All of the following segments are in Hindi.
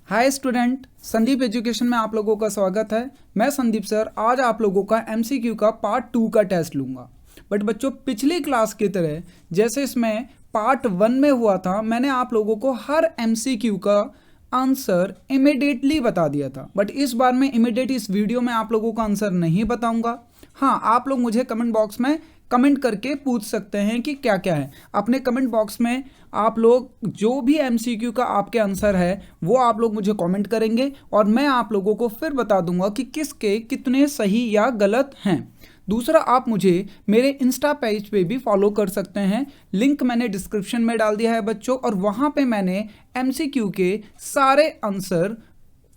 हाय स्टूडेंट, संदीप एजुकेशन में आप लोगों का स्वागत है। मैं संदीप सर आज आप लोगों का एमसीक्यू का पार्ट 2 का टेस्ट लूँगा। बट बच्चों, पिछली क्लास की तरह जैसे इसमें पार्ट 1 में हुआ था, मैंने आप लोगों को हर एमसीक्यू का आंसर इमिडिएटली बता दिया था। बट इस बार मैं इमिडिएट इस वीडियो में आप लोगों का आंसर नहीं बताऊंगा। हाँ, आप लोग मुझे कमेंट बॉक्स में कमेंट करके पूछ सकते हैं कि क्या क्या है। अपने कमेंट बॉक्स में आप लोग जो भी एमसीक्यू का आपके आंसर है वो आप लोग मुझे कमेंट करेंगे और मैं आप लोगों को फिर बता दूंगा कि किसके कितने सही या गलत हैं। दूसरा, आप मुझे मेरे इंस्टा पेज पे भी फॉलो कर सकते हैं। लिंक मैंने डिस्क्रिप्शन में डाल दिया है बच्चों, और वहाँ पे मैंने एमसीक्यू के सारे आंसर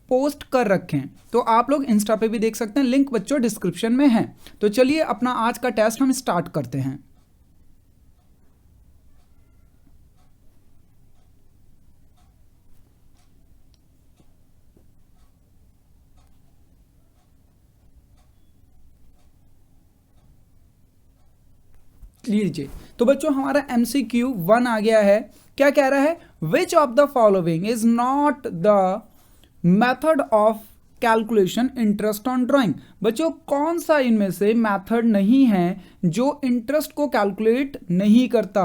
पोस्ट कर रखे हैं, तो आप लोग इंस्टा पे भी देख सकते हैं। लिंक बच्चों डिस्क्रिप्शन में है। तो चलिए अपना आज का टेस्ट हम स्टार्ट करते हैं। लीजिए, तो बच्चों हमारा MCQ 1 आ गया है। क्या कह रहा है? Which of the following is not the method of calculation interest on drawing. बच्चों, कौन सा इनमें से मेथड नहीं है जो इंटरेस्ट को कैलकुलेट नहीं करता?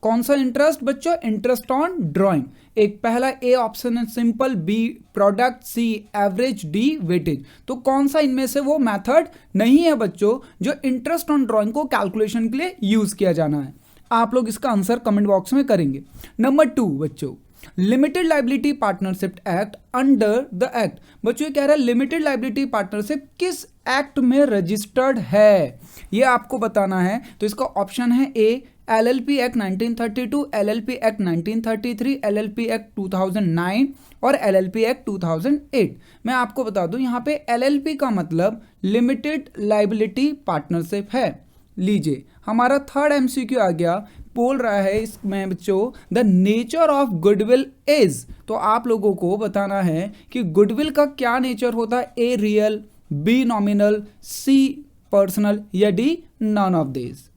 कौन सा इंटरेस्ट बच्चों? Interest on drawing. एक पहला ए ऑप्शन है सिंपल, बी प्रोडक्ट, सी एवरेज, डी वेटेज। तो कौन सा इनमें से वो मेथड नहीं है बच्चों जो इंटरेस्ट ऑन ड्राइंग को कैलकुलेशन के लिए यूज किया जाना है? आप लोग इसका आंसर कमेंट बॉक्स में करेंगे। नंबर 2 बच्चों, limited liability partnership act under the act. बच्चों ये कह रहा है लिमिटेड लाइबिलिटी पार्टनरशिप किस एक्ट में रजिस्टर्ड है, ये आपको बताना है। तो इसका ऑप्शन है ए LLP act 1932, LLP act 1933, LLP act 2009 और LLP एक्ट 2008। मैं आपको बता दूं यहाँ पे LLP का मतलब लिमिटेड लाइबिलिटी पार्टनरशिप है। लीजिए, हमारा थर्ड MCQ आ गया। बोल रहा है इसमें बच्चों the nature of goodwill is. तो आप लोगों को बताना है कि गुडविल का क्या नेचर होता है। A real, B nominal, C personal या डी नॉन ऑफ दिस।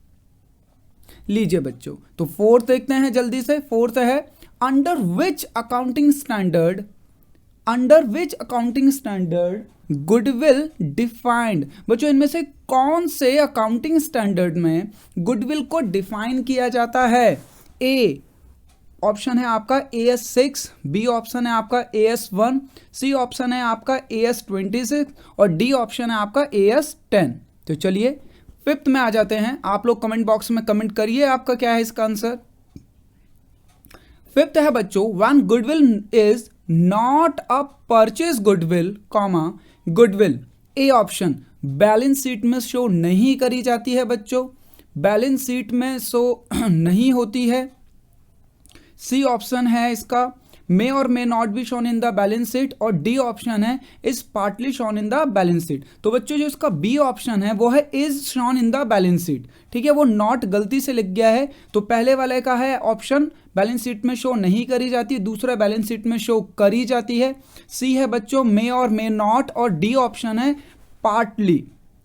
लीजिए बच्चों, तो फोर्थ देखते हैं जल्दी से। फोर्थ है under which accounting standard goodwill defined. बच्चों इनमें से कौन से अकाउंटिंग स्टैंडर्ड में गुडविल को डिफाइन किया जाता है? ए ऑप्शन है आपका AS6, बी ऑप्शन है आपका AS1, सी ऑप्शन है आपका AS26 और डी ऑप्शन है आपका AS10। तो चलिए फिफ्थ में आ जाते हैं। आप लोग कमेंट बॉक्स में कमेंट करिए आपका क्या है इसका आंसर। फिफ्थ है बच्चों, when goodwill is not a purchase goodwill, comma goodwill. A option balance sheet में शो नहीं करी जाती है बच्चों, बैलेंस शीट में शो नहीं होती है। सी ऑप्शन है इसका मे और may not be shown in the balance sheet और डी ऑप्शन है is partly shown in the balance sheet. तो बच्चों जो इसका बी ऑप्शन है वो है is shown in the balance sheet. ठीक है, वो नॉट गलती से लिख गया है। तो पहले वाले का है ऑप्शन बैलेंस शीट में शो नहीं करी जाती, दूसरा बैलेंस शीट में शो करी जाती है। सी है बच्चों मे और मे नॉट और डी ऑप्शन है partly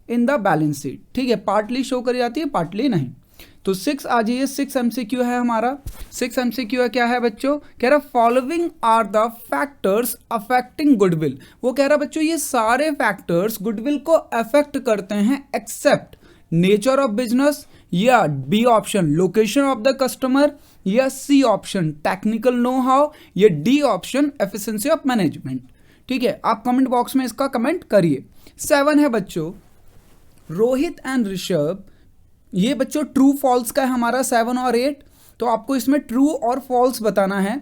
in the balance sheet. ठीक है, पार्टली शो करी जाती है, पार्टली नहीं। तो 6 आ जाइए। 6 MCQ है हमारा। 6 MCQ है क्या है बच्चों? कह रहा following are the factors affecting goodwill. वो कह रहा बच्चों ये सारे फैक्टर्स गुडविल को अफेक्ट करते हैं एक्सेप्ट नेचर ऑफ बिजनेस, या B option location of the customer, या C option technical know how, या D option efficiency of management. ठीक है, आप कमेंट बॉक्स में इसका कमेंट करिए। 7 है बच्चों, रोहित एंड ऋषभ। ये बच्चों ट्रू फॉल्स का है हमारा 7 और 8। तो आपको इसमें ट्रू और फॉल्स बताना है।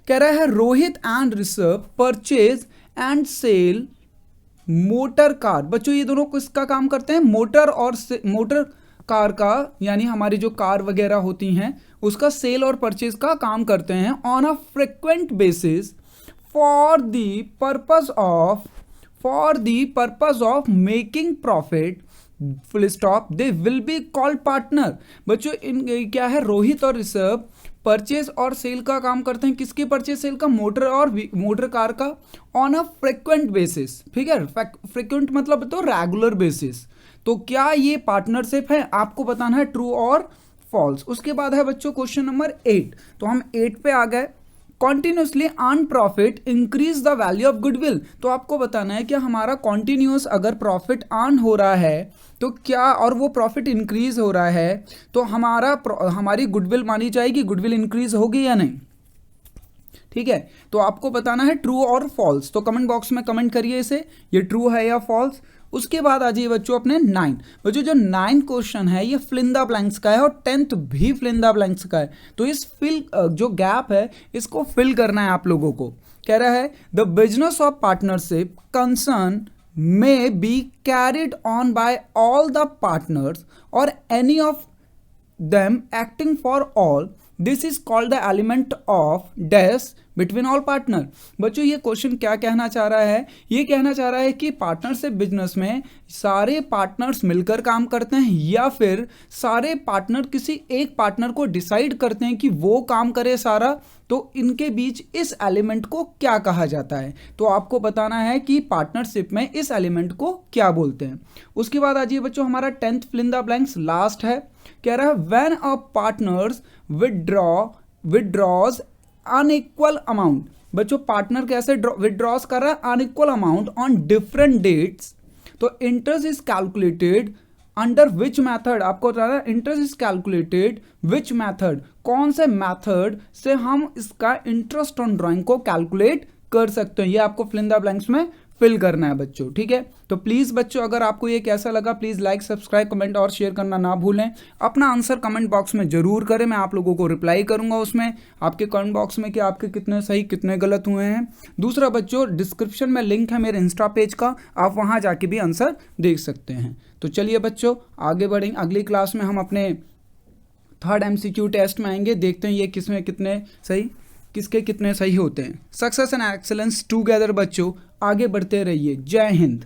कह रहा है Rohit and Rishabh purchase and sale motor car. बच्चों ये दोनों किसका काम करते हैं? मोटर और मोटर कार का, यानी हमारी जो कार वगैरह होती हैं उसका सेल और परचेज का काम करते हैं on a frequent basis for the purpose of making profit full stop, they will be called partner. बच्चों इन क्या है, रोहित और ऋषभ परचेज और सेल का काम करते हैं। किसकी परचेज सेल का? मोटर और मोटर कार का, ऑन अ फ्रिक्वेंट बेसिस। ठीक है, फ्रिक्वेंट मतलब तो रेगुलर बेसिस। तो क्या ये पार्टनरशिप है? आपको बताना है ट्रू और फॉल्स। उसके बाद है बच्चों क्वेश्चन नंबर 8। तो हम 8 पे आ गए। Continuously earn profit increase the value of goodwill. तो आपको बताना है कि हमारा कॉन्टिन्यूस अगर प्रॉफिट अर्न हो रहा है तो क्या, और वो प्रॉफिट इंक्रीज हो रहा है तो हमारी गुडविल मानी जाएगी, गुडविल इंक्रीज होगी या नहीं। ठीक है, तो आपको बताना है ट्रू और फॉल्स। तो कमेंट बॉक्स में कमेंट करिए इसे, ये ट्रू है या फॉल्स। उसके बाद आ जाइए बच्चों अपने 9। बच्चों जो 9 क्वेश्चन है ये फिल इन द ब्लैंक्स का है और 10th भी फिल इन द ब्लैंक्स का है। तो इस जो गैप है इसको फिल करना है आप लोगों को। कह रहा है the business of partnership concern may be carried on by all the partners or any of them acting for all. This is called the element of dash between all partner। बच्चों ये क्वेश्चन क्या कहना चाह रहा है, ये कहना चाह रहा है कि पार्टनरशिप बिजनेस में सारे पार्टनर्स मिलकर काम करते हैं या फिर सारे पार्टनर किसी एक पार्टनर को डिसाइड करते हैं कि वो काम करे सारा। तो इनके बीच इस एलिमेंट को क्या कहा जाता है, तो आपको बताना है कि पार्टनरशिप में इस एलिमेंट को क्या बोलते हैं। उसके बाद आ जाइए बच्चों हमारा 10th fill in the blanks last है। कह रहा है when a partners withdraws unequal amount. बच्चों पार्टनर कैसे विदड्रॉज कर रहा है, unequal amount on different dates. तो interest is calculated under which method. आपको बताना है interest is calculated which method, कौन से मैथड से हम इसका इंटरेस्ट ऑन ड्राइंग को कैलकुलेट कर सकते हैं। ये आपको फिल इन द ब्लैंक्स में फिल करना है बच्चों। ठीक है, तो प्लीज़ बच्चों अगर आपको ये कैसा लगा प्लीज़ लाइक सब्सक्राइब कमेंट और शेयर करना ना भूलें। अपना आंसर कमेंट बॉक्स में ज़रूर करें, मैं आप लोगों को रिप्लाई करूंगा उसमें आपके कमेंट बॉक्स में कि आपके कितने सही कितने गलत हुए हैं। दूसरा बच्चों डिस्क्रिप्शन में लिंक है मेरे इंस्टा पेज का, आप वहाँ जाके भी आंसर देख सकते हैं। तो चलिए बच्चों आगे बढ़ेंगे, अगली क्लास में हम अपने 3rd MCQ टेस्ट में आएंगे, देखते हैं ये किसमें कितने सही किसके कितने सही होते हैं। सक्सेस एंड एक्सेलेंस टुगेदर बच्चों, आगे बढ़ते रहिए। जय हिंद।